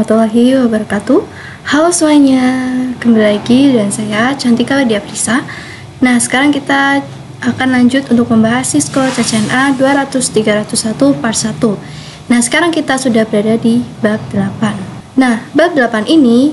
warahmatullahi wabarakatuh. Halo semuanya, kembali lagi dengan saya Cantika Diaprisa. Nah, sekarang kita akan lanjut untuk membahas Cisco CCNA 200-301 part 1. Nah, sekarang kita sudah berada di bab 8. Nah, bab 8 ini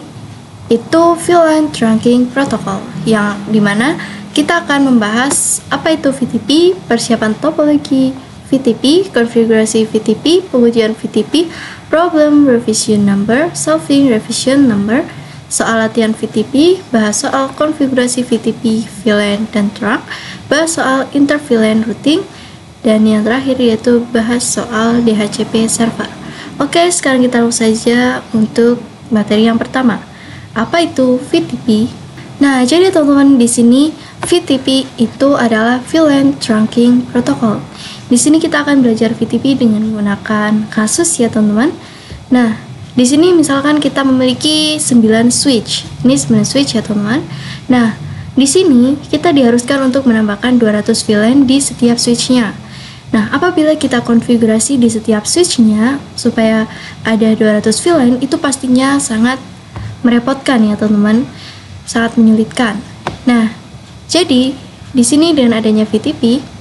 itu VLAN Trunking Protocol, yang dimana kita akan membahas apa itu VTP, persiapan topologi VTP, konfigurasi VTP, pengujian VTP, problem revision number, solving revision number, soal latihan VTP, bahas soal konfigurasi VTP, VLAN, dan trunk, bahas soal inter-VLAN routing, dan yang terakhir yaitu bahas soal DHCP server. Oke, sekarang kita langsung saja untuk materi yang pertama. Apa itu VTP? Nah, jadi teman-teman, di sini VTP itu adalah VLAN Trunking Protocol. Di sini kita akan belajar VTP dengan menggunakan kasus ya teman-teman. Nah, di sini misalkan kita memiliki 9 switch. Ini 9 switch ya teman-teman. Nah, di sini kita diharuskan untuk menambahkan 200 VLAN di setiap switchnya. Nah, apabila kita konfigurasi di setiap switchnya supaya ada 200 VLAN, itu pastinya sangat merepotkan ya teman-teman, sangat menyulitkan. Nah, jadi di sini dengan adanya VTP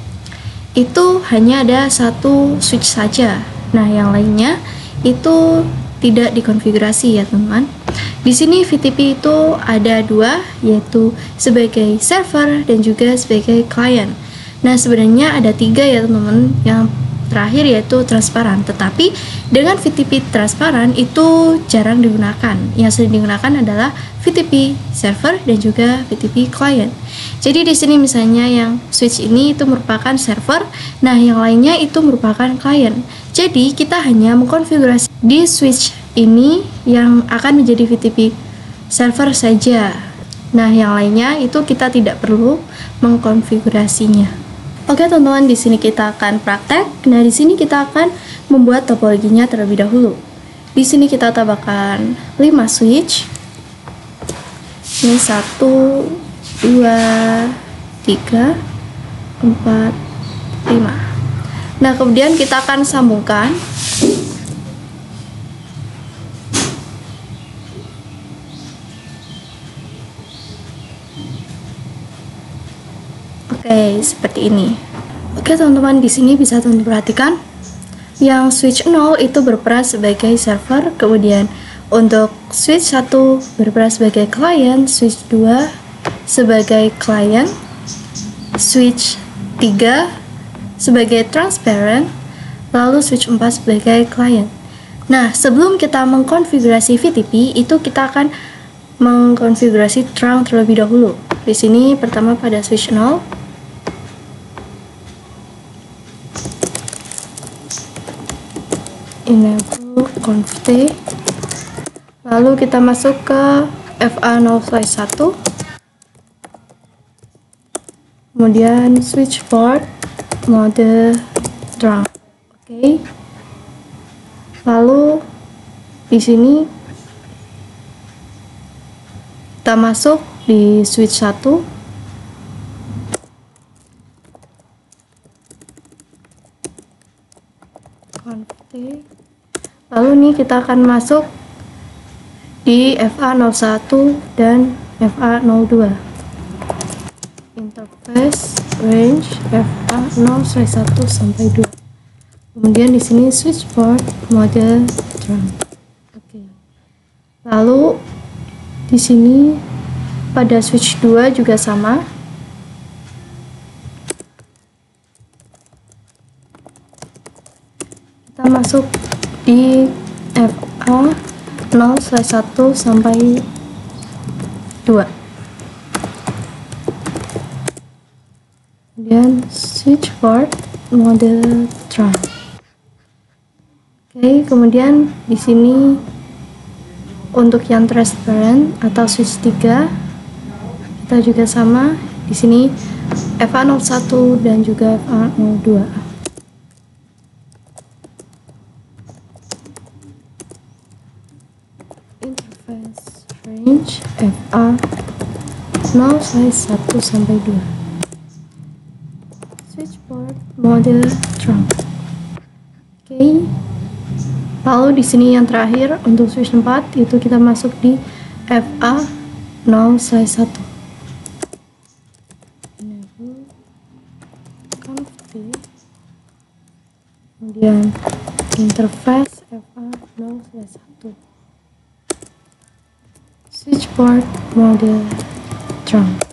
itu hanya ada satu switch saja. Nah, yang lainnya itu tidak dikonfigurasi ya teman-teman. Di sini VTP itu ada dua, yaitu sebagai server dan juga sebagai client. Nah, sebenarnya ada tiga ya teman-teman. Yang terakhir yaitu transparan, tetapi dengan VTP transparan itu jarang digunakan. Yang sering digunakan adalah VTP server dan juga VTP client. Jadi di sini misalnya yang switch ini itu merupakan server, nah yang lainnya itu merupakan client. Jadi kita hanya mengkonfigurasi di switch ini yang akan menjadi VTP server saja. Nah, yang lainnya itu kita tidak perlu mengkonfigurasinya. Oke teman-teman, di sini kita akan praktek. Nah, di sini kita akan membuat topologinya terlebih dahulu. Di sini kita tambahkan 5 switch. Ini 1, 2, 3, 4, 5. Nah, kemudian kita akan sambungkan seperti ini. Oke teman-teman, di sini bisa teman-teman perhatikan yang switch 0 itu berperan sebagai server, kemudian untuk switch 1 berperan sebagai client, switch 2 sebagai client, switch 3 sebagai transparent, lalu switch 4 sebagai client. Nah, sebelum kita mengkonfigurasi VTP, itu kita akan mengkonfigurasi trunk terlebih dahulu. Di sini pertama pada switch 0, enable conft, lalu kita masuk ke FA0/1, kemudian switch port mode trunk. Oke. Lalu di sini kita masuk di switch 1, conft. Lalu nih kita akan masuk di FA01 dan FA02. Interface range FA0/1 sampai 2. Kemudian di sini switch port mode trunk. Oke. Lalu di sini pada switch 2 juga sama. Kita masuk di FA0/1 sampai 2. Kemudian switch port mode trunk. Oke, kemudian di sini untuk yang transparent atau switch 3 kita juga sama. Di sini FA01 dan juga FA02. Range FA0/1 sampai 2. Switch port mode trunk. Oke. Lalu di sini yang terakhir untuk switch 4 itu kita masuk di FA 0/1. Kemudian interface FA 0/1. Switchboard mode trunk.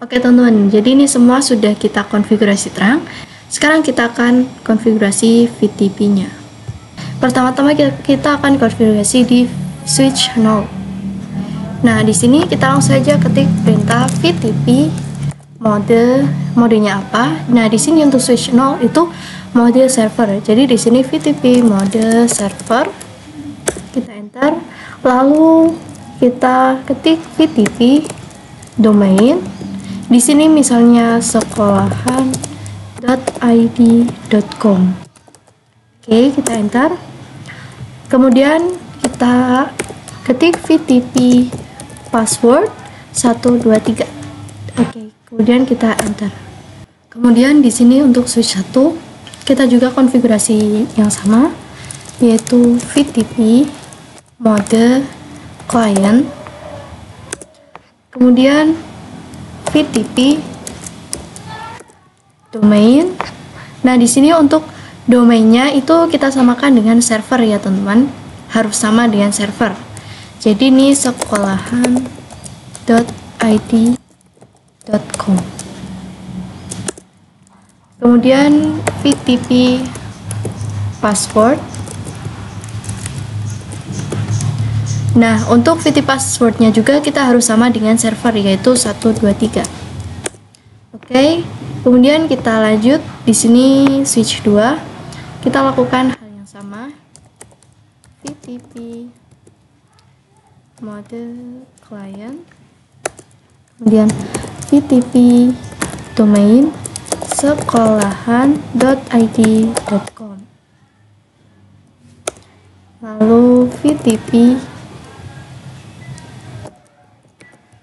Oke teman-teman, jadi ini semua sudah kita konfigurasi terang. Sekarang kita akan konfigurasi VTP-nya. Pertama-tama kita akan konfigurasi di switch 0. Nah, di sini kita langsung saja ketik perintah VTP modenya apa. Nah, di sini untuk switch 0 itu mode server. Jadi di sini VTP mode server. Kita enter, lalu kita ketik VTP domain. Di sini misalnya sekolahan.id.com. Oke, kita enter. Kemudian kita ketik VTP password 123. Oke, kemudian kita enter. Kemudian di sini untuk switch 1 kita juga konfigurasi yang sama, yaitu VTP mode client. Kemudian VTP domain. Nah, di sini untuk domainnya itu kita samakan dengan server ya, teman-teman. Harus sama dengan server. Jadi ini sekolahan.id.com. Kemudian VTP password. Nah, untuk VTP passwordnya juga kita harus sama dengan server, yaitu 123. Oke, kemudian kita lanjut di sini switch 2. Kita lakukan hal yang sama. VTP mode client. Kemudian VTP domain sekolahan.id.com. Lalu VTP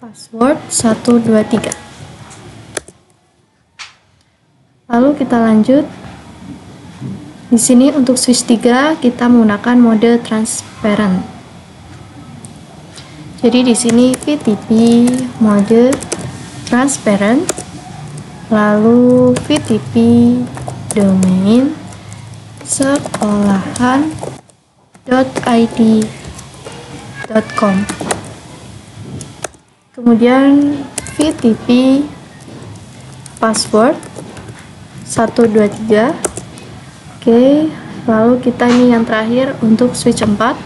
password 123. Lalu kita lanjut. Di sini untuk switch 3 kita menggunakan mode transparent. Jadi di sini VTP mode transparent, lalu VTP domain sekolahan.id.com. Kemudian VTP password 123. Oke, lalu kita ini yang terakhir untuk switch 4.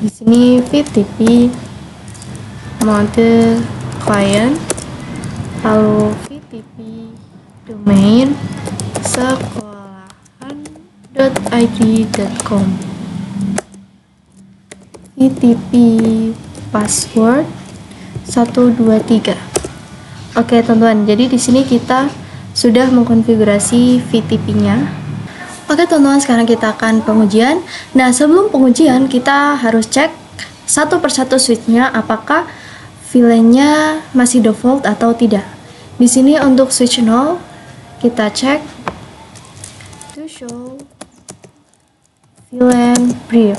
Di sini VTP mode client, lalu VTP domain sekolahan.id.com. VTP password 123. Oke teman-teman, jadi di sini kita sudah mengkonfigurasi VTP-nya. Oke teman-teman, sekarang kita akan pengujian. Nah, sebelum pengujian kita harus cek satu persatu switch-nya apakah VLAN-nya masih default atau tidak. Di sini untuk switch 0 kita cek to show VLAN brief.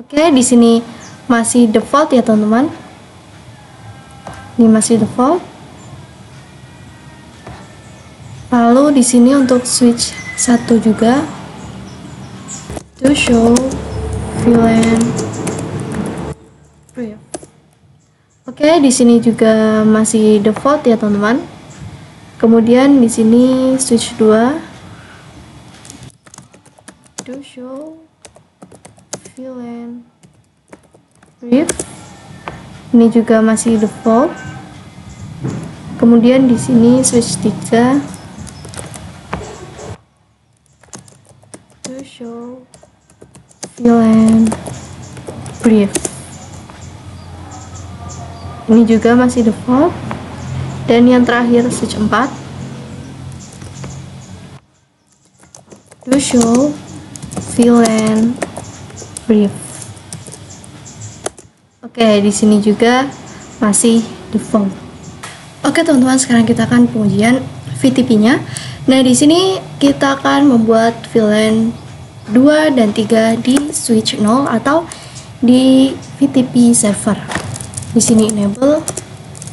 Oke, di sini masih default ya teman-teman. Ini masih default. Lalu di sini untuk switch 1 juga to show VLAN brief. Oke, di sini juga masih default ya teman-teman. Kemudian di sini switch 2 to show VLAN brief. Ini juga masih default. Kemudian di sini switch 3 to show VLAN brief. Ini juga masih default. Dan yang terakhir switch 4 to show VLAN brief. Oke, di sini juga masih default. Oke teman-teman, sekarang kita akan pengujian. VTP-nya. Nah, di sini kita akan membuat VLAN 2 dan 3 di switch 0 atau di VTP server. Di sini enable,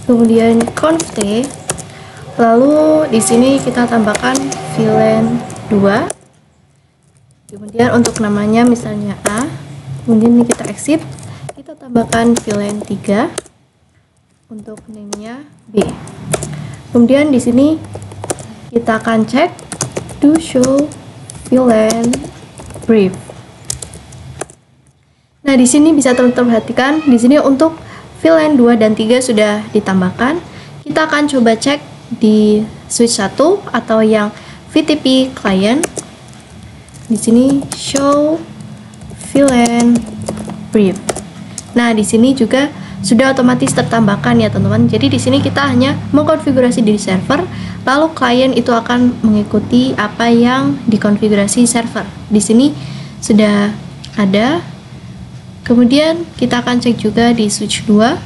kemudian conft, lalu di sini kita tambahkan VLAN 2. Kemudian untuk namanya misalnya A, kemudian ini kita exit, kita tambahkan VLAN 3, untuk name-nya B. Kemudian di sini kita akan cek do show VLAN brief. Nah, di sini bisa teman-teman perhatikan, di sini untuk VLAN 2 dan 3 sudah ditambahkan. Kita akan coba cek di switch 1 atau yang VTP client. Di sini show VLAN brief. Nah, di sini juga sudah otomatis tertambahkan ya teman-teman. Jadi di sini kita hanya mengkonfigurasi di server, lalu klien itu akan mengikuti apa yang dikonfigurasi server. Di sini sudah ada. Kemudian kita akan cek juga di switch 2.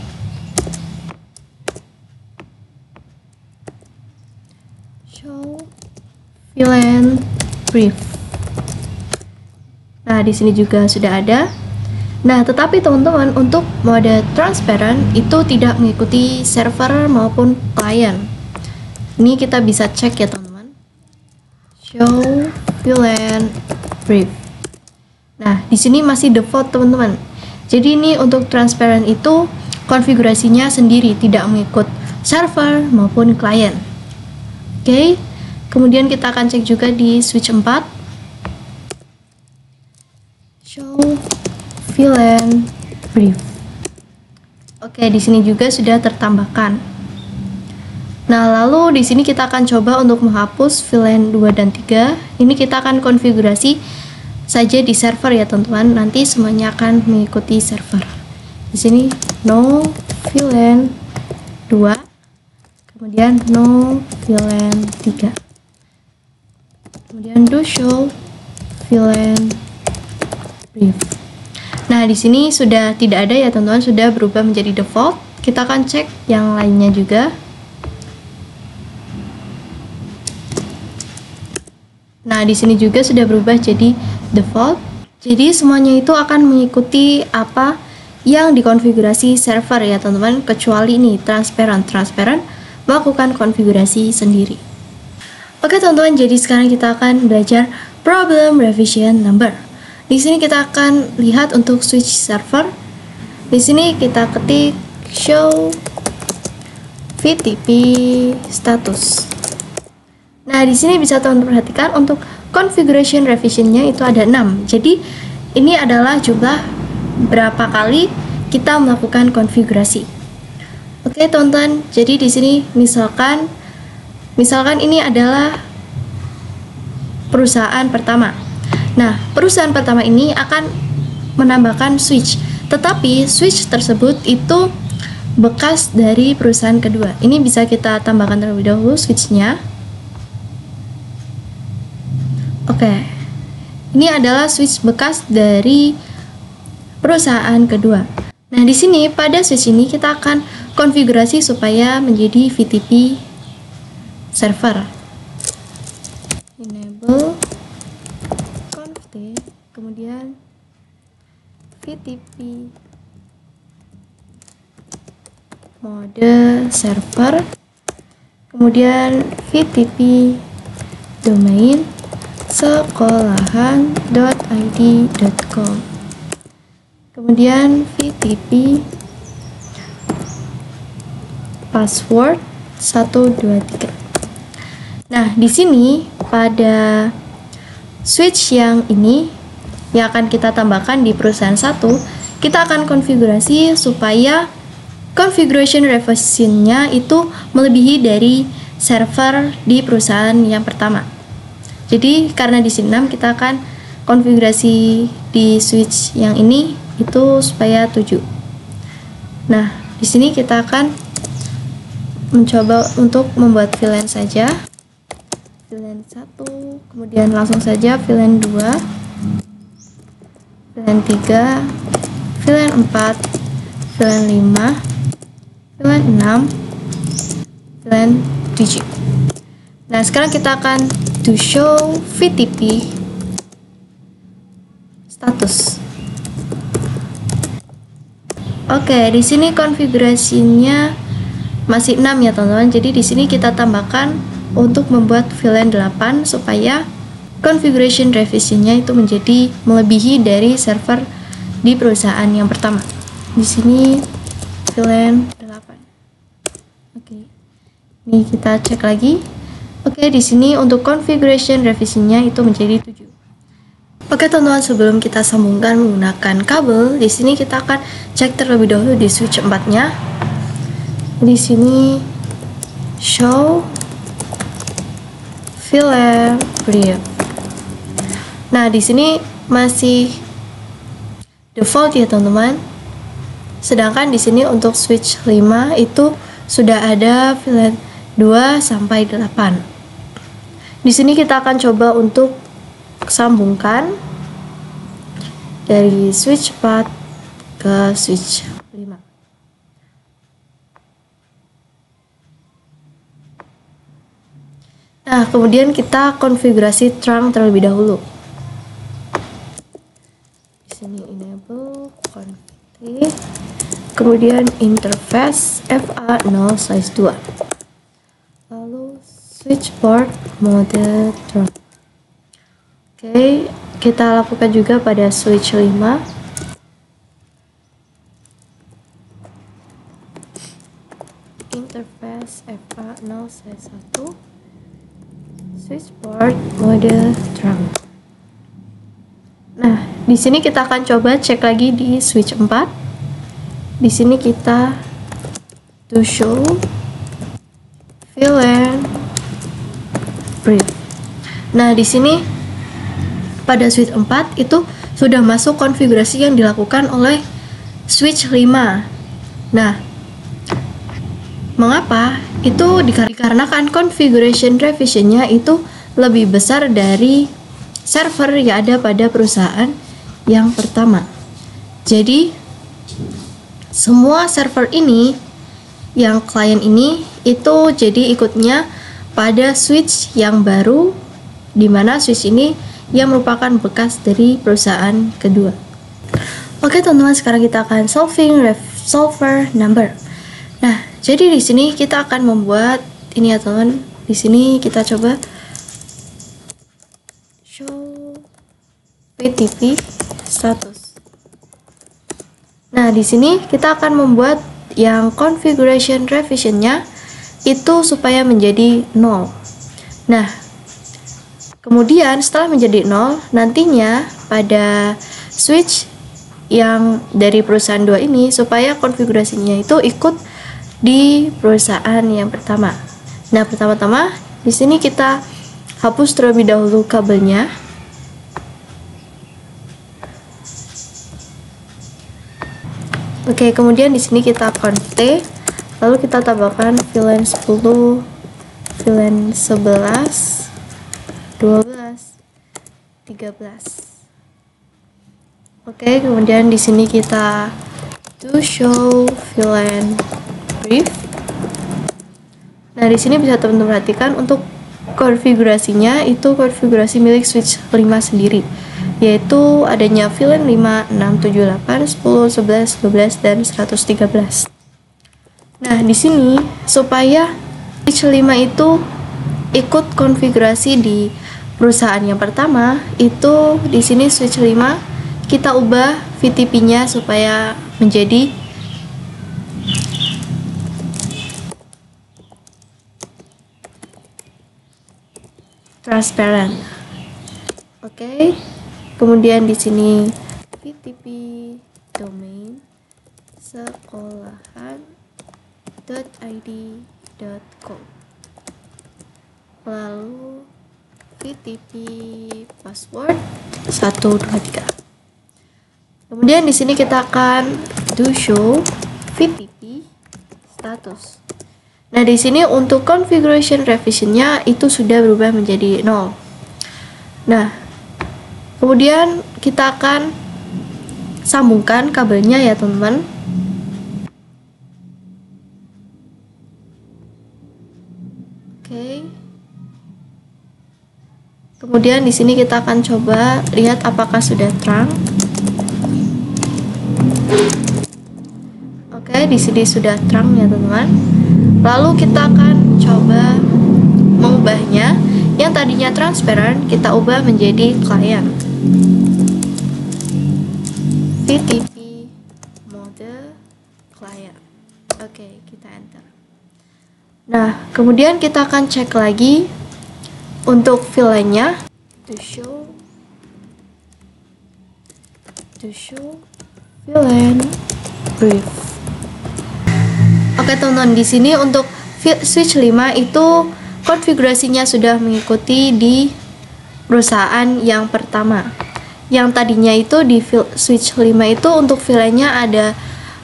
Show VLAN brief. Nah, di sini juga sudah ada. Nah, tetapi teman-teman untuk mode transparent itu tidak mengikuti server maupun klien. Ini kita bisa cek ya teman-teman. Show VLAN brief. Nah, di sini masih default teman-teman. Jadi ini untuk transparent itu konfigurasinya sendiri, tidak mengikut server maupun klien. Oke. Kemudian kita akan cek juga di switch 4. Show VLAN brief. Oke, di sini juga sudah tertambahkan. Nah, lalu di sini kita akan coba untuk menghapus VLAN 2 dan 3. Ini kita akan konfigurasi saja di server ya teman-teman. Nanti semuanya akan mengikuti server. Di sini no VLAN 2, kemudian no VLAN 3. Kemudian do show VLAN brief. Nah, di sini sudah tidak ada ya teman-teman, sudah berubah menjadi default. Kita akan cek yang lainnya juga. Nah, di sini juga sudah berubah jadi default. Jadi semuanya itu akan mengikuti apa yang dikonfigurasi server ya teman-teman, kecuali ini transparent melakukan konfigurasi sendiri. Oke teman-teman, jadi sekarang kita akan belajar problem revision number. Di sini kita akan lihat untuk switch server. Di sini kita ketik show VTP status. Nah, di sini bisa teman-teman perhatikan untuk configuration revision-nya itu ada 6. Jadi ini adalah jumlah berapa kali kita melakukan konfigurasi. Oke teman-teman, jadi di sini misalkan ini adalah perusahaan pertama. Nah, perusahaan pertama ini akan menambahkan switch, tetapi switch tersebut itu bekas dari perusahaan kedua. Ini bisa kita tambahkan terlebih dahulu switch-nya. Oke, ini adalah switch bekas dari perusahaan kedua. Nah, di sini pada switch ini kita akan konfigurasi supaya menjadi VTP server. Enable kemudian VTP mode server, kemudian VTP domain sekolahan.id.com, kemudian VTP password 123. Nah, di sini pada switch yang ini yang akan kita tambahkan di perusahaan 1, kita akan konfigurasi supaya configuration revision-nya itu melebihi dari server di perusahaan yang pertama. Jadi karena di sini 6, kita akan konfigurasi di switch yang ini itu supaya 7. Nah, di sini kita akan mencoba untuk membuat VLAN saja. VLAN 1, kemudian langsung saja VLAN 2, VLAN 3, VLAN 4, VLAN 5, VLAN 6, VLAN 7. Nah, sekarang kita akan to show VTP status. Oke, di sini konfigurasinya masih 6 ya teman-teman. Jadi di sini kita tambahkan untuk membuat VLAN 8 supaya configuration revisionnya itu menjadi melebihi dari server di perusahaan yang pertama. Di sini VLAN 8. Oke. Ini kita cek lagi. Oke, di sini untuk configuration revisionnya itu menjadi 7. Oke teman-teman, sebelum kita sambungkan menggunakan kabel, di sini kita akan cek terlebih dahulu di switch 4-nya. Di sini show VLAN brief. Nah, di sini masih default ya teman-teman. Sedangkan di sini untuk switch 5 itu sudah ada VLAN 2 sampai 8. Di sini kita akan coba untuk sambungkan dari switch 4 ke switch 5. Nah, kemudian kita konfigurasi trunk terlebih dahulu. Di sini enable config, kemudian interface FA0/2. Lalu switch port mode trunk. Oke, kita lakukan juga pada switch 5. Interface FA0/1. Switch port mode trunk. Nah, di sini kita akan coba cek lagi di switch 4. Di sini kita to show VLAN brief. Nah, di sini pada switch 4 itu sudah masuk konfigurasi yang dilakukan oleh switch 5. Nah, mengapa? Itu dikarenakan configuration revisionnya itu lebih besar dari server yang ada pada perusahaan yang pertama. Jadi, semua server ini, yang klien ini, itu jadi ikutnya pada switch yang baru, di mana switch ini yang merupakan bekas dari perusahaan kedua. Oke teman-teman, sekarang kita akan solving solver number. Nah, jadi di sini kita akan membuat ini ya teman. Di sini kita coba show VTP status. Nah, di sini kita akan membuat yang configuration revisionnya itu supaya menjadi 0. Nah, kemudian setelah menjadi 0, nantinya pada switch yang dari perusahaan 2 ini supaya konfigurasinya itu ikut di perusahaan yang pertama. Nah, pertama-tama di sini kita hapus terlebih dahulu kabelnya. Oke, kemudian di sini kita connect, lalu kita tambahkan VLAN 10, VLAN 11, 12, 13. Oke, kemudian di sini kita to show VLAN brief. Nah, di sini bisa teman-teman perhatikan untuk konfigurasinya itu konfigurasi milik switch 5 sendiri, yaitu adanya VLAN 5, 6, 7, 8, 10, 11, 12, dan 113. Nah, di sini supaya switch 5 itu ikut konfigurasi di perusahaan yang pertama, itu di sini switch 5 kita ubah VTP-nya supaya menjadi transparent. Oke. Kemudian di sini VTP domain sekolahan.id.co. Lalu VTP password 123. Kemudian di sini kita akan do show VTP status. Nah, di sini untuk configuration revisionnya itu sudah berubah menjadi 0. Nah, kemudian kita akan sambungkan kabelnya ya teman-teman. Oke. Kemudian di sini kita akan coba lihat apakah sudah terang. Oke, di sini sudah terang ya teman-teman. Lalu kita akan coba mengubahnya. Yang tadinya transparent kita ubah menjadi clear. VTP mode clear. Oke, kita enter. Nah, kemudian kita akan cek lagi untuk filenya to show VLAN brief. Oke teman-teman, di sini untuk switch 5 itu konfigurasinya sudah mengikuti di perusahaan yang pertama. Yang tadinya itu di switch 5 itu untuk VLAN-nya ada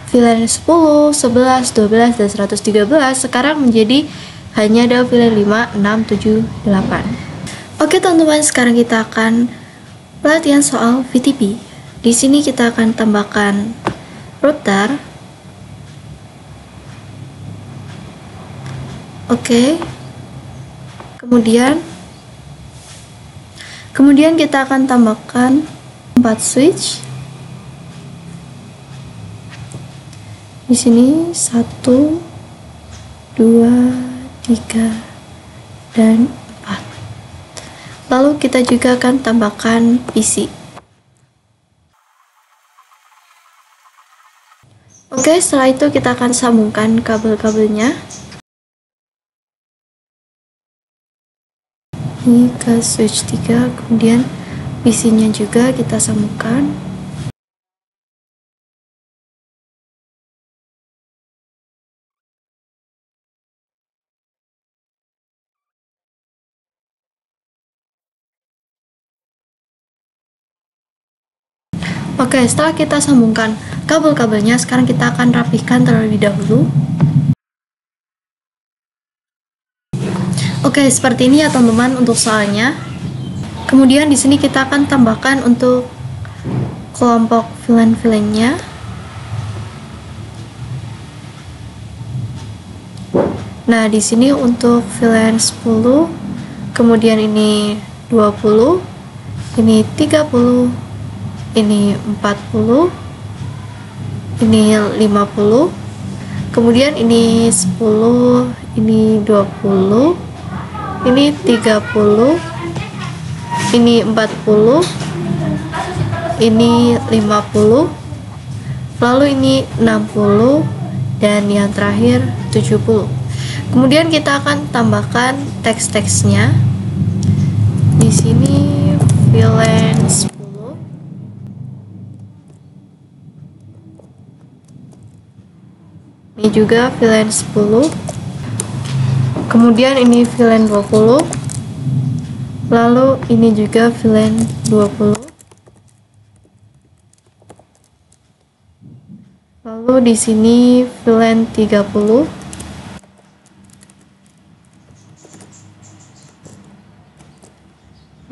VLAN 10, 11, 12, dan 113. Sekarang menjadi hanya ada VLAN 5, 6, 7, 8. Oke teman-teman, sekarang kita akan pelatihan soal VTP. Di sini kita akan tambahkan router. Oke. Kemudian kita akan tambahkan 4 switch. Di sini 1, 2, 3, dan 4. Lalu kita juga akan tambahkan PC. Oke, setelah itu kita akan sambungkan kabel-kabelnya. Ini ke switch 3, kemudian PC-nya juga kita sambungkan. Oke, setelah kita sambungkan kabel-kabelnya, sekarang kita akan rapihkan terlebih dahulu. Oke, seperti ini ya teman-teman untuk soalnya. Kemudian di sini kita akan tambahkan untuk kelompok VLAN-nya. Nah, di sini untuk VLAN 10, kemudian ini 20, ini 30, ini 40, ini 50, kemudian ini 10, ini 20, ini 30, ini 40, ini 50, lalu ini 60, dan yang terakhir 70. Kemudian kita akan tambahkan teks-teksnya. Di sini VLAN 10, ini juga VLAN 10, kemudian ini VLAN 20, lalu ini juga VLAN 20, lalu di sini VLAN 30,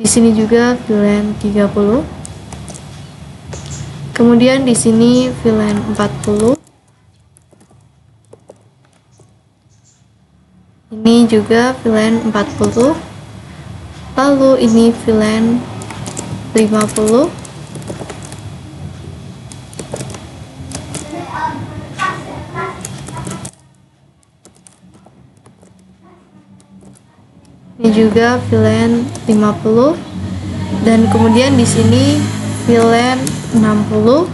di sini juga VLAN 30, kemudian di sini VLAN 40, ini juga VLAN 40, lalu ini VLAN 50, ini juga VLAN 50, dan kemudian di sini VLAN 60,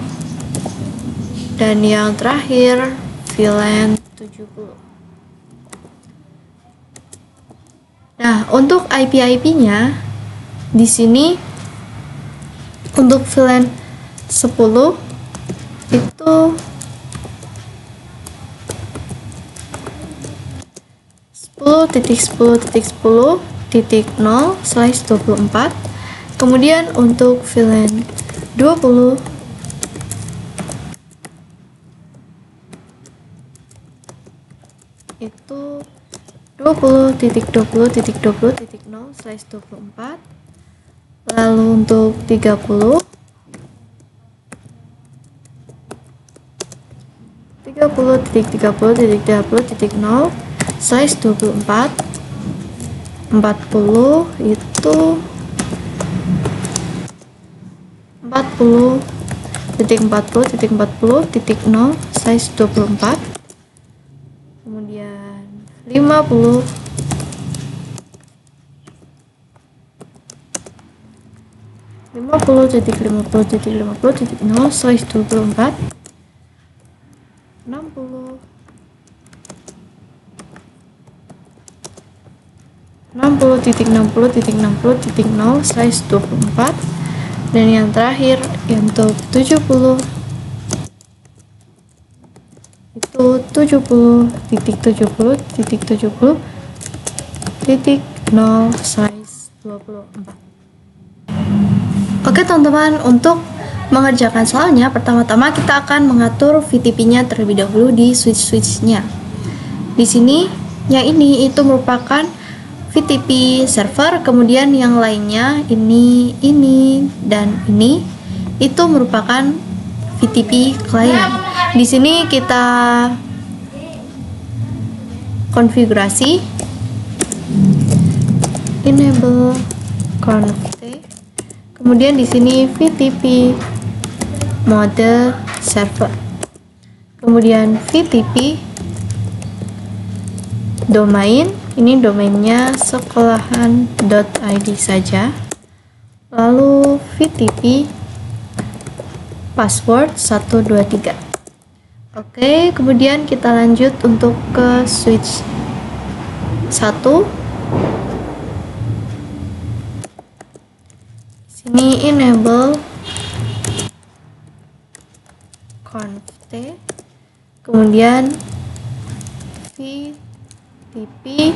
dan yang terakhir VLAN 70. Nah, untuk IP-nya di sini untuk VLAN 10 itu 10.10.10/24. Kemudian untuk VLAN 20 itu 20.20.20.0/24. Lalu untuk 30 30.30.30.0/24. 40 itu 40.40.40.0 size 24, kemudian 50 50.50.50.0 size 24, 60 60.60.60.0 size 24, dan yang terakhir untuk 70 itu 70.70.70.0 size 24. Oke teman-teman, untuk mengerjakan soalnya pertama-tama kita akan mengatur VTP-nya terlebih dahulu di switch-switch-nya. Di sini yang ini itu merupakan VTP server, kemudian yang lainnya ini dan ini itu merupakan VTP client. Di sini kita konfigurasi enable conf, kemudian di sini VTP mode server, kemudian VTP domain, ini domainnya sekolahan.id saja, lalu VTP password 123. Oke, kemudian kita lanjut untuk ke switch 1. Sini enable conf, kemudian VTP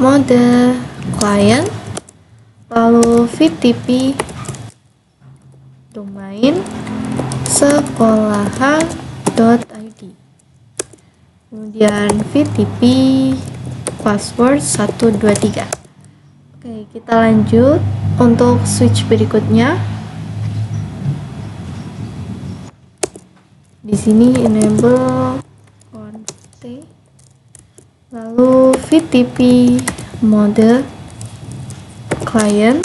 mode client, lalu VTP domain sekolahan.id, kemudian VTP password 123. Oke, kita lanjut untuk switch berikutnya. Di sini enable conf, lalu VTP mode client,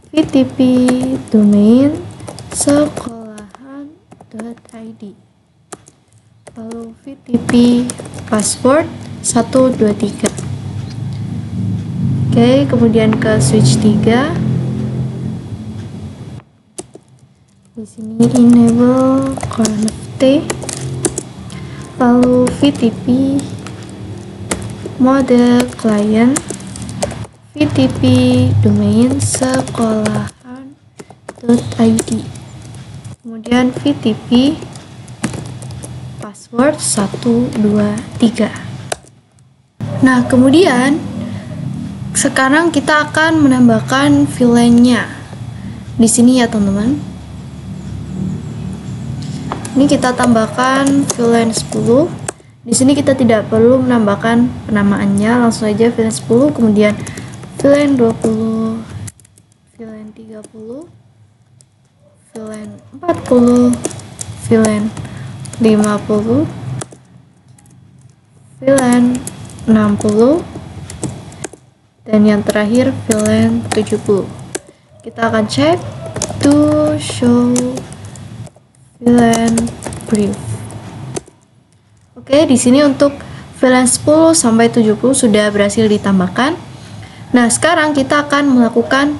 VTP domain sekolahan.id, lalu VTP password 123. Oke, kemudian ke switch 3. Di sini enable conf, lalu VTP mode client, VTP domain sekolahan.id, kemudian VTP password 123. Nah, kemudian sekarang kita akan menambahkan VLAN-nya di sini ya teman-teman. Ini kita tambahkan VLAN 10. Di sini kita tidak perlu menambahkan penamaannya, langsung aja VLAN 10, kemudian VLAN 20, VLAN 30, VLAN 40, VLAN 50, VLAN 60, dan yang terakhir VLAN 70. Kita akan cek to show VLAN brief. Oke, di sini untuk VLAN 10 sampai 70 sudah berhasil ditambahkan. Nah, sekarang kita akan melakukan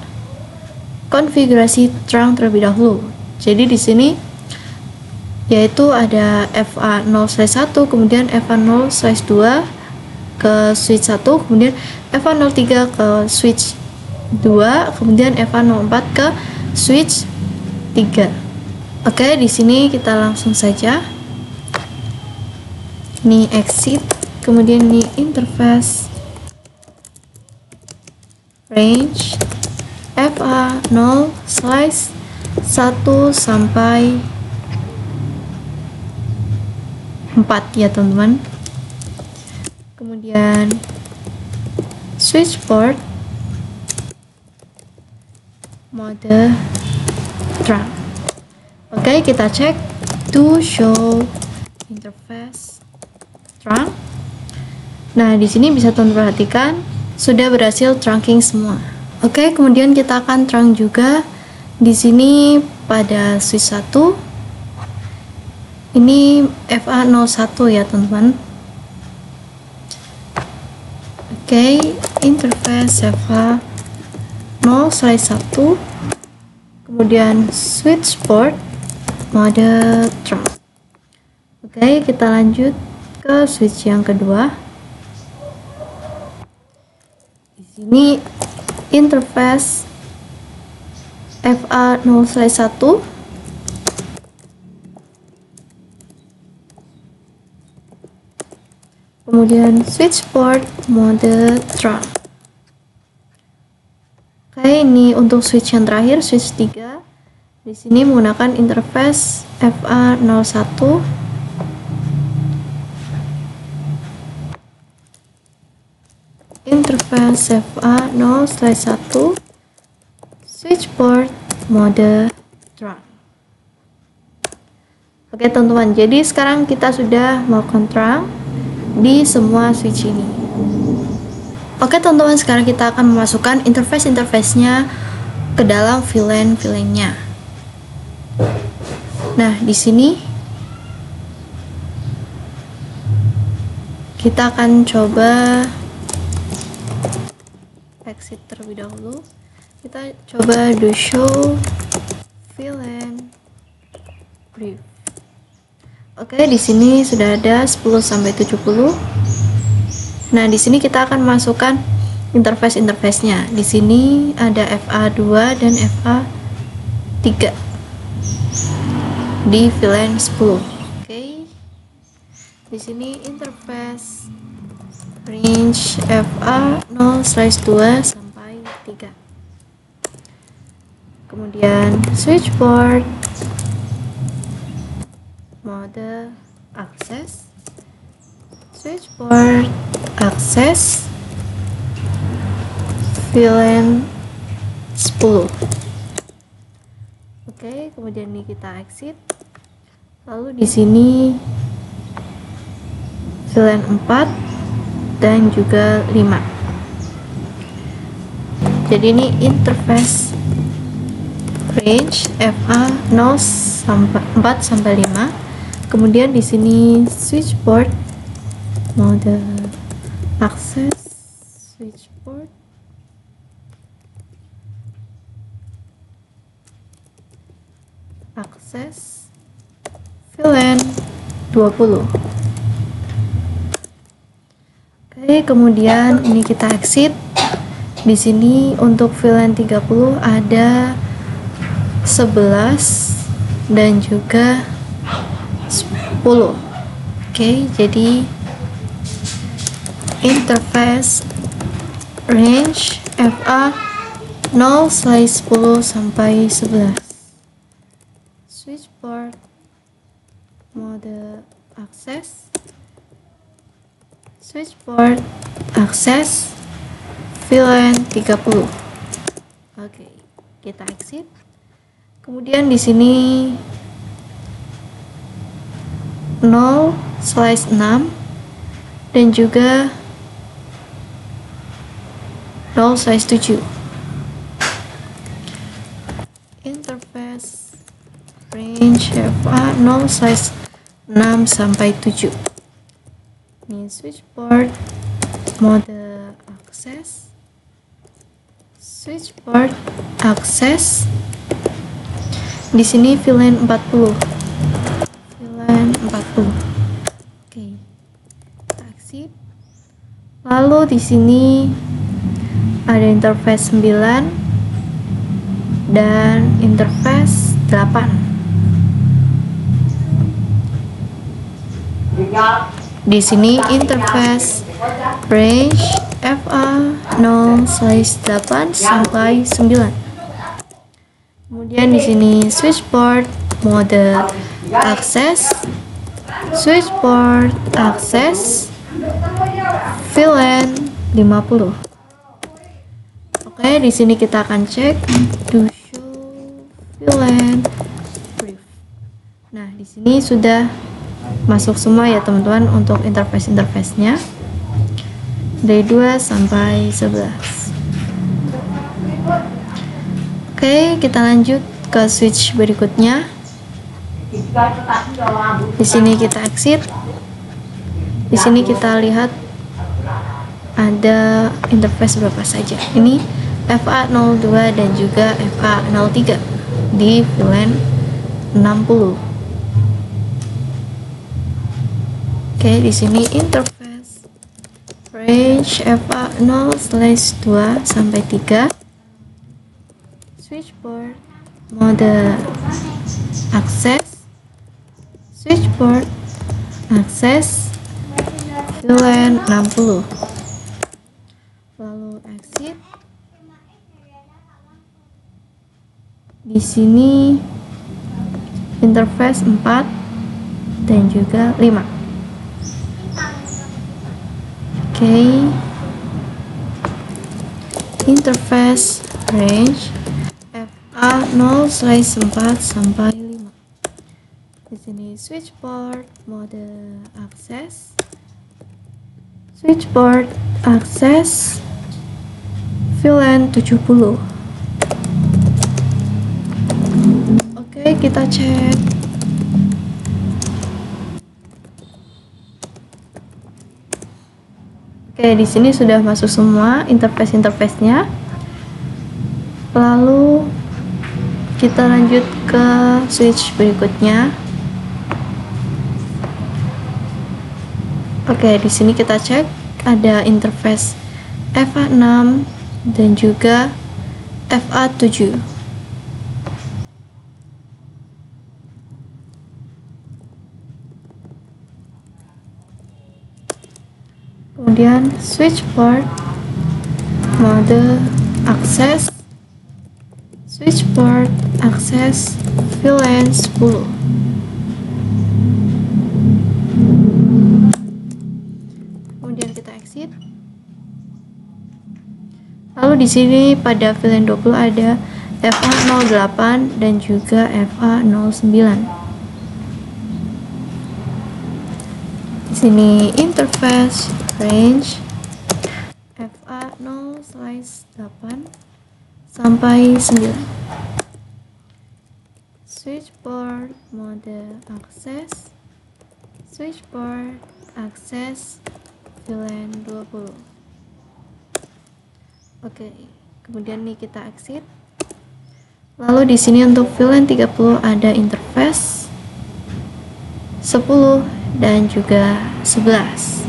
konfigurasi trunk terlebih dahulu. Jadi di sini yaitu ada FA0/1, kemudian FA0/2 ke switch 1, kemudian FA03 ke switch 2, kemudian FA04 ke switch 3. Oke, di sini kita langsung saja. Ini exit, kemudian ini interface, range FA0/1 sampai 4 ya teman-teman. Kemudian switch port mode trunk. Oke, kita cek to show interface trunk. Nah, di sini bisa teman-teman perhatikan sudah berhasil trunking semua. Oke, kemudian kita akan trunk juga Di sini pada switch 1 ini FA01 ya teman-teman. Oke, interface FA0/1, kemudian switch port mode Tron. Oke, kita lanjut ke switch yang kedua. Di sini interface FA0/1, kemudian switch port mode Tron. Oke, ini untuk switch yang terakhir, switch 3. Di sini menggunakan interface FA01, interface FA0/1, switch port mode Tron. Oke teman-teman, jadi sekarang kita sudah melakukan terang di semua switch ini. Oke teman-teman, sekarang kita akan memasukkan interface-nya ke dalam VLAN-nya. Nah, di sini kita akan coba exit terlebih dahulu. Kita coba do show VLAN brief. Oke, di sini sudah ada 10-70. Nah, di sini kita akan masukkan interface-nya. Di sini ada FA2 dan FA3 di VLAN 10. Oke. Di sini interface range FA0/2 sampai 3. Kemudian switch port mode akses, switch port akses VLAN 10. Oke, kemudian ini kita exit. Lalu di sini VLAN 4 dan juga 5. Jadi ini interface range FA4 sampai 5. Kemudian di sini switch port mode akses, switch port akses VLAN 20. Oke, kemudian ini kita exit. Di sini untuk VLAN 30 ada 11 dan juga 10. Oke, jadi interface range FA0/10 sampai 11. Switch port mode akses, switch port akses VLAN 30. Oke, kita exit. Kemudian di sini 0/6 dan juga 0/7. Interface range FA0/6 sampai 7. Ini switch port mode akses, switch port akses. Di sini VLAN 40. VLAN 40. Oke. Kita exit. Lalu di sini ada interface 9 dan interface 8. Di sini interface range FA0/8 sampai 9. Kemudian di sini switch port mode akses, switch port akses VLAN 50. Oke, di sini kita akan cek do show VLAN brief. Nah, di sini sudah masuk semua ya teman-teman untuk interface-nya dari 2 sampai 11. Oke, kita lanjut ke switch berikutnya. Di sini kita exit. Di sini kita lihat ada interface berapa saja. Ini FA02 dan juga FA03 di VLAN 60. Oke, di sini interface range FA0/2 sampai 3. Switchboard mode akses, switchboard akses VLAN 60. Lalu exit. Di sini interface 4 dan juga 5. Oke. Interface range FA0/4 sampai 5. Di sini switchboard mode akses, switchboard akses VLAN 70. Oke, kita cek. Oke, di sini sudah masuk semua interface-interface-nya. Lalu kita lanjut ke switch berikutnya. Oke, di sini kita cek ada interface FA6 dan juga FA7. Kemudian switchboard mode akses, switchboard akses VLAN 10. Kemudian kita exit. Lalu di sini pada VLAN 20 ada FA08 dan juga FA09. Di sini interface range FA0/8 sampai 9. Switchboard mode akses, switchboard akses VLAN 20. Oke, kemudian nih kita exit. Lalu di sini untuk VLAN 30 ada interface 10 dan juga 11.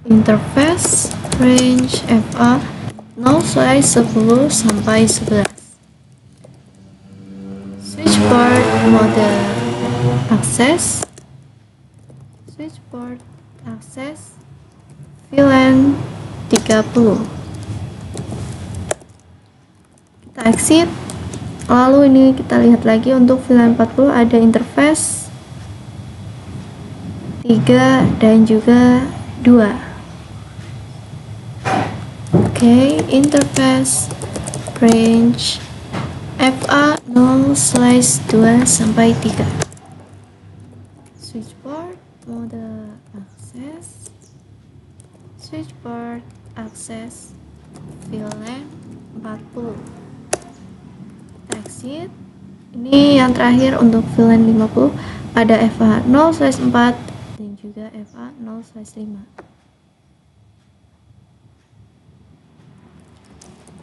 Interface range FA 0/10 sampai 11. Switchboard mode akses, switchboard akses VLAN 30. Kita exit. Lalu ini kita lihat lagi untuk VLAN 40 ada interface 3 dan juga 2. Oke, interface range FA 0/2 sampai 3. Switchboard mode akses, switchboard akses VLAN 40. Exit. Ini yang terakhir untuk VLAN 50 ada FA 0/4 dan juga FA 0/5.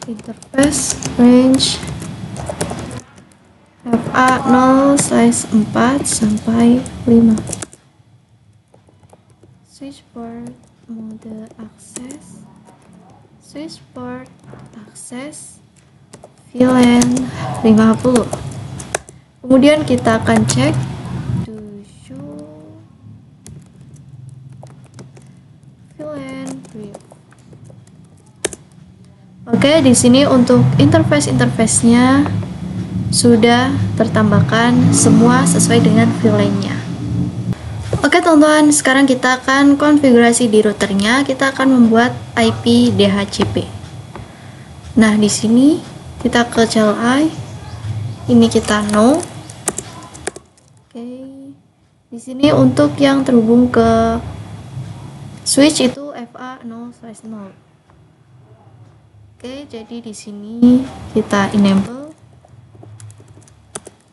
Interface range FA 0/4 sampai 5. Switchboard mode akses, switchboard akses VLAN 50. Kemudian kita akan cek VLAN preview. Oke, di sini untuk interface-nya sudah tertambahkan semua sesuai dengan VLAN-nya. Oke teman-teman, sekarang kita akan konfigurasi di routernya. Kita akan membuat IP DHCP. Nah, di sini kita ke CLI. Ini kita no. Oke. Di sini untuk yang terhubung ke switch itu FA 0/0. Oke, jadi di sini kita enable,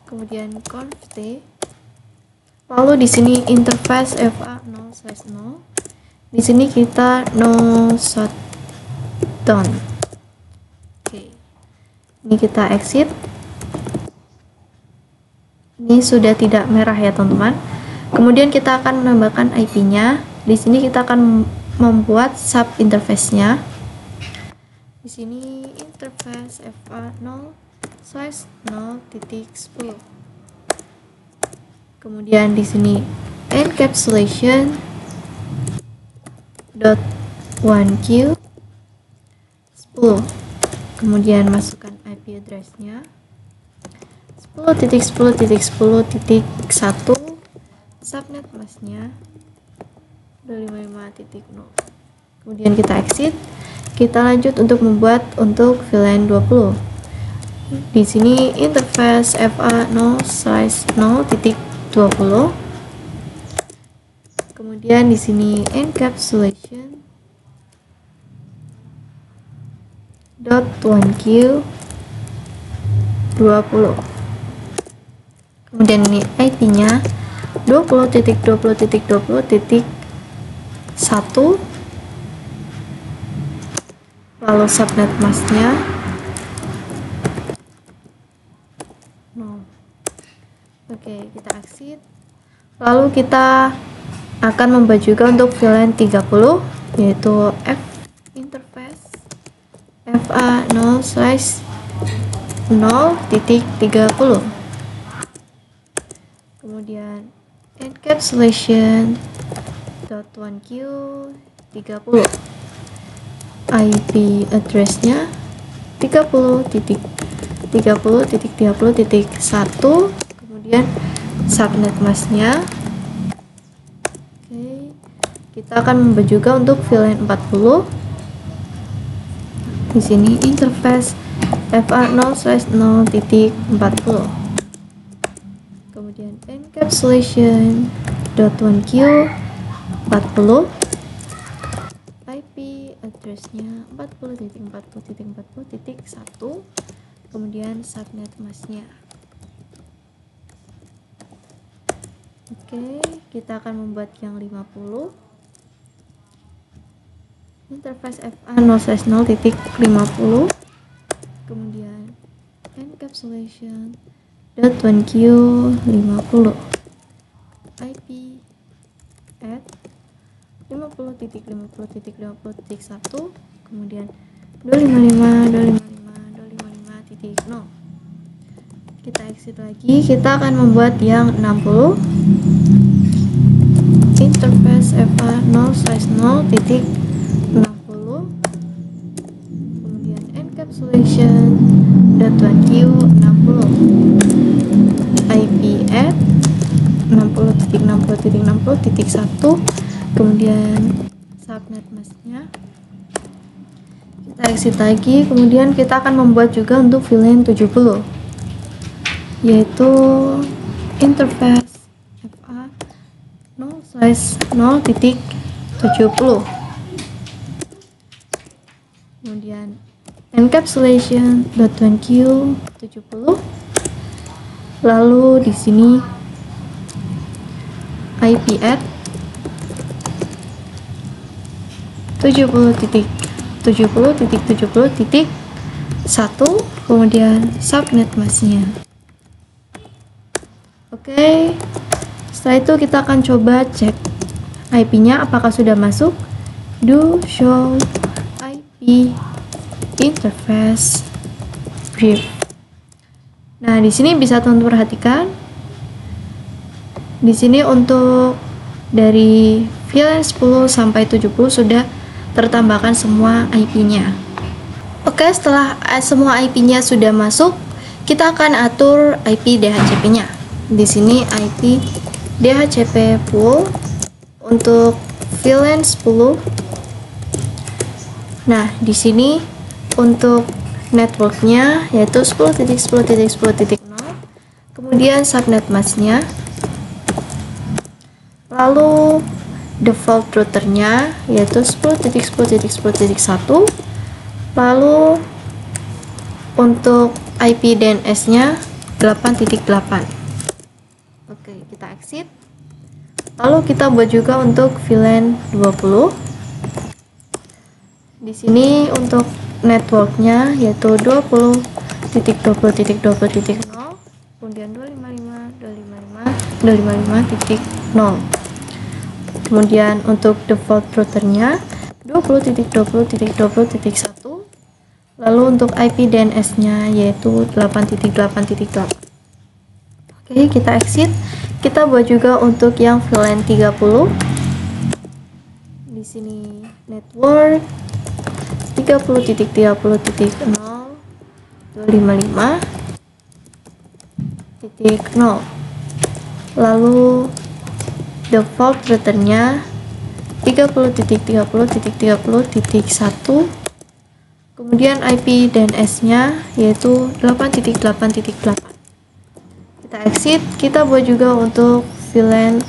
kemudian conft, lalu di sini interface fa0/0. Di sini kita no shutdown. Oke, ini kita exit. Ini sudah tidak merah ya teman-teman. Kemudian kita akan menambahkan IP-nya. Di sini kita akan membuat sub interface-nya. Di sini interface fa0/0.10. Kemudian di sini encapsulation .1q 10. Kemudian masukkan IP address-nya 10.10.10.1, subnet mask-nya 255.0. Kemudian kita exit. Kita lanjut untuk membuat untuk VLAN 20. Di sini interface fa0/0.20. Kemudian di sini encapsulation .1q 20. Kemudian ini IP-nya 20.20.20.1, lalu subnet mask-nya 0. Oke, kita exit. Lalu kita akan membuat juga untuk VLAN 30, yaitu F interface fa0/0.30. Kemudian encapsulation .1q 30. IP address-nya 30.30.30.1. Kemudian subnet mask-nya. Oke, kita akan membuat juga untuk VLAN 40. Di sini interface fa0/0.40. Kemudian encapsulation .1q 40. IP address-nya 40.40.40.1. Kemudian subnet mask-nya. Oke, kita akan membuat yang 50. Interface fa0/0.50. Kemudian encapsulation .1q 50. IP at 50.50.50.1. Kemudian 255.255.255.0. Kita exit lagi. Kita akan membuat yang 60. Interface fa0/0.60. Kemudian encapsulation .1q 60. IP at 60.60.60.1. Kemudian subnet mask-nya. Kita exit lagi. Kemudian kita akan membuat juga untuk VLAN 70, yaitu interface fa0/0.70. Kemudian encapsulation .1q 70. Lalu di sini IP at 70.70.70.1. Kemudian subnet mask-nya. Oke, setelah itu kita akan coba cek IP-nya apakah sudah masuk. Do show IP interface brief. Nah, di sini bisa teman-teman perhatikan. Di sini untuk dari VLAN 10 sampai 70 sudah tertambahkan semua IP-nya. Oke, setelah semua IP-nya sudah masuk, kita akan atur IP DHCP-nya. Di sini IP DHCP pool untuk VLAN 10. Nah, di sini untuk networknya yaitu 10.10.10.0. Kemudian subnet mask-nya. Lalu default routernya yaitu 10.10.10.1. Lalu untuk IP DNS nya 8.8. Oke, kita exit. Lalu kita buat juga untuk VLAN 20. Di sini untuk networknya yaitu 20.20.20.0, kemudian 255.255.255.0. Kemudian untuk default routernya 20.20.20.1. Lalu untuk IP DNS nya yaitu 8.8.8. Oke, kita exit. Kita buat juga untuk yang VLAN 30. Di sini network 30.0.255.0. Lalu default routernya 30.30.30.1. kemudian IP DNS nya yaitu 8.8.8. kita exit. Kita buat juga untuk VLAN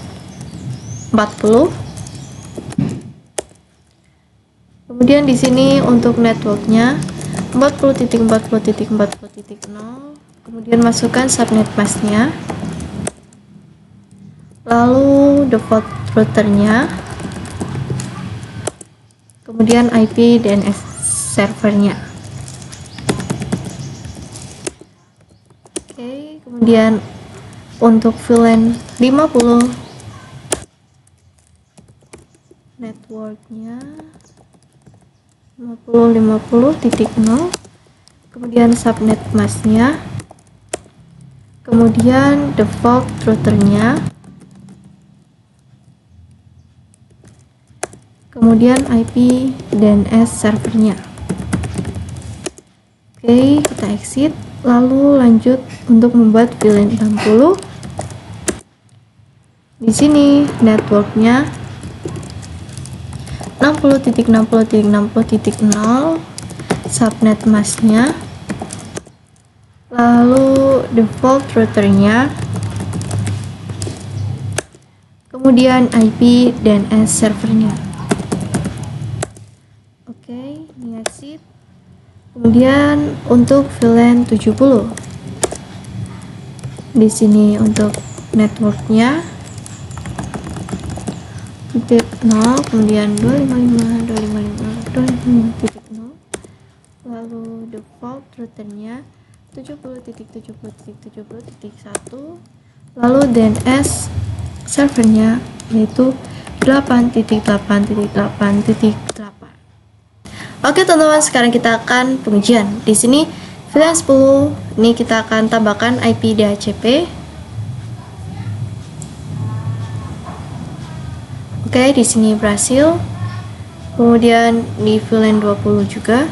40. Kemudian di sini untuk networknya 40.40.40.0. kemudian masukkan subnet masknya. Lalu default routernya, kemudian IP DNS servernya. Oke, kemudian untuk VLAN 50 networknya 50.50.0, kemudian subnet masknya, kemudian default routernya, kemudian IP DNS servernya. Oke, kita exit. Lalu lanjut untuk membuat VLAN 60. Di sini networknya 60.60.60.0, subnet masknya, lalu default routernya, kemudian IP DNS servernya. Oke, ini exit. Kemudian untuk VLAN 70. Di sini untuk networknya 0, kemudian 255.255.0, lalu default routernya 70.70.70.1, lalu DNS servernya yaitu 8.8.8.8. Oke teman-teman, sekarang kita akan pengujian. Di sini VLAN 10 ini kita akan tambahkan IP DHCP. Oke, di sini berhasil. Kemudian di VLAN 20 juga.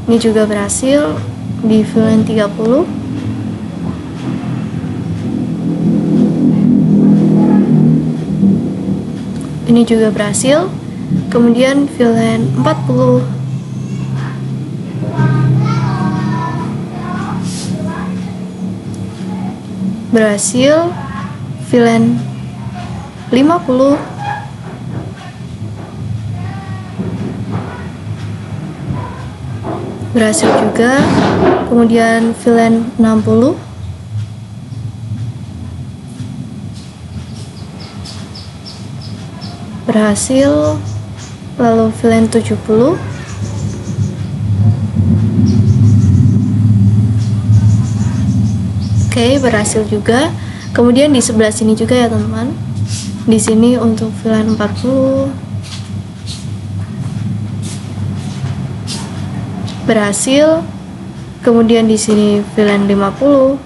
Ini juga berhasil di VLAN 30. Ini juga berhasil. Kemudian VLAN 40. Berhasil. VLAN 50. Berhasil juga. Kemudian VLAN 60. Berhasil. Lalu VLAN 70. Oke, berhasil juga. Kemudian di sebelah sini juga ya teman-teman. Di sini untuk VLAN 40 berhasil. Kemudian di sini VLAN 50.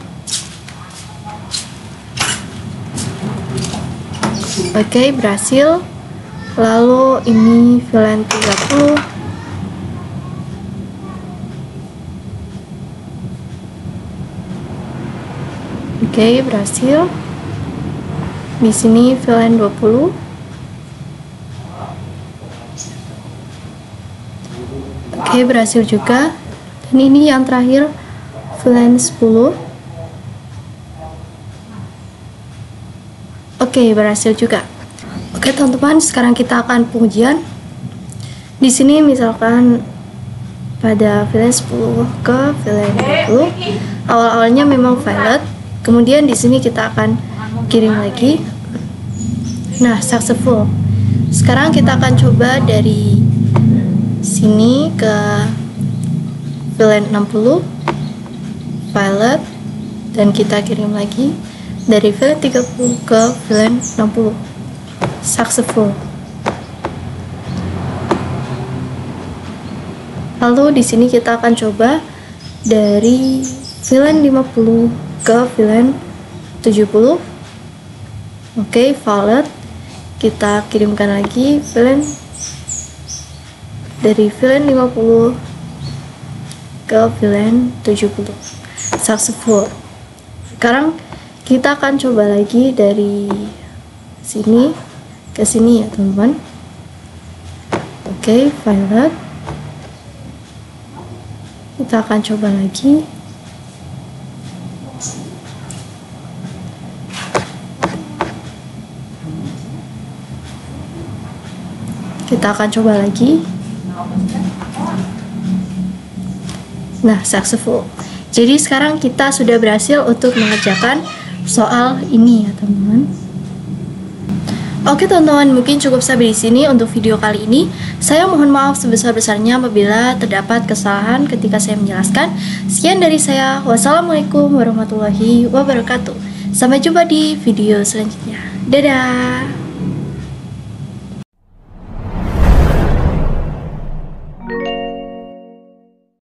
Oke, berhasil. Lalu ini VLAN 30. Oke, berhasil. Di sini VLAN 20. Oke, berhasil juga. Dan ini yang terakhir VLAN 10. Oke, berhasil juga. Oke teman-teman, sekarang kita akan pengujian. Di sini misalkan pada VLAN 10 ke VLAN 20, awal-awalnya memang violet, kemudian di sini kita akan kirim lagi. Nah, successful. Sekarang kita akan coba dari sini ke VLAN 60 violet, dan kita kirim lagi dari VLAN 30 ke VLAN 60 successful. Lalu di sini kita akan coba dari VLAN 50 ke VLAN 70. Oke, violet. Kita kirimkan lagi VLAN dari VLAN 50 ke VLAN 70 successful. Sekarang kita akan coba lagi dari sini ke sini ya teman-teman. Oke, violet. Kita akan coba lagi. Kita akan coba lagi. Nah, successful. Jadi sekarang kita sudah berhasil untuk mengerjakan soal ini ya teman-teman. Oke teman-teman, mungkin cukup sampai di sini untuk video kali ini. Saya mohon maaf sebesar-besarnya apabila terdapat kesalahan ketika saya menjelaskan. Sekian dari saya. Wassalamualaikum warahmatullahi wabarakatuh. Sampai jumpa di video selanjutnya. Dadah.